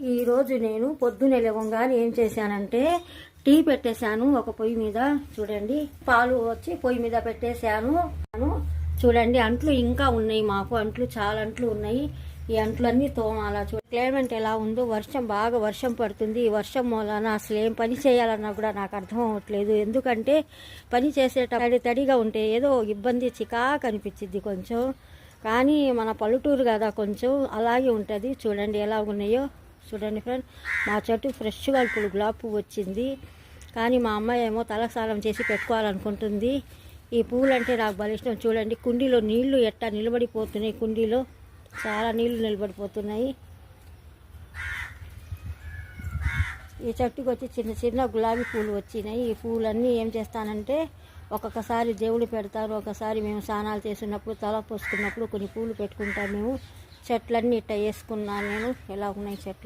ఈరోజు నేను పొద్దున్నే లేవగానే ఏం చేశానంటే టీ పెట్టేశాను ఒక పొయ్యి మీద. చూడండి, పాలు వచ్చి పొయ్యి మీద పెట్టేశాను. చూడండి, అంట్లు ఇంకా ఉన్నాయి, మాకు అంట్లు చాలా అంట్లు ఉన్నాయి. ఈ అంట్లన్నీ తోమాలా. క్లైమేట్ ఎలా ఉందో, బాగా వర్షం పడుతుంది. ఈ వర్షం మూలాన అసలు ఏం పని చేయాలన్నా కూడా నాకు అర్థం అవ్వట్లేదు. ఎందుకంటే పని చేసేటప్పుడు తడిగా ఉంటే ఏదో ఇబ్బంది, చికాకు అనిపించింది కొంచెం. కానీ మన పల్లెటూరు కదా, కొంచెం అలాగే ఉంటుంది. చూడండి ఎలా ఉన్నాయో. చూడండి ఫ్రెండ్, మా చెట్టు ఫ్రెష్గా ఇప్పుడు గులాబీ పువ్వు వచ్చింది. కానీ మా అమ్మాయి ఏమో తలస్నానం చేసి పెట్టుకోవాలనుకుంటుంది. ఈ పువ్వులు అంటే నాకు భలే ఇష్టం. చూడండి, కుండీలో నీళ్లు ఎట్టా నిలబడిపోతున్నాయి. కుండీలో చాలా నీళ్లు నిలబడిపోతున్నాయి. ఈ చెట్టుకు వచ్చి చిన్న చిన్న గులాబీ పూలు వచ్చినాయి. ఈ పూలన్నీ ఏం చేస్తానంటే ఒక్కొక్కసారి దేవుడు పెడతారు, ఒకసారి మేము స్నానాలు చేసినప్పుడు, తల పోసుకున్నప్పుడు కొన్ని పూలు పెట్టుకుంటాం మేము. చెట్లన్నీ ఇట్లా వేసుకున్నాను నేను. ఎలా ఉన్నాయి చెట్లు.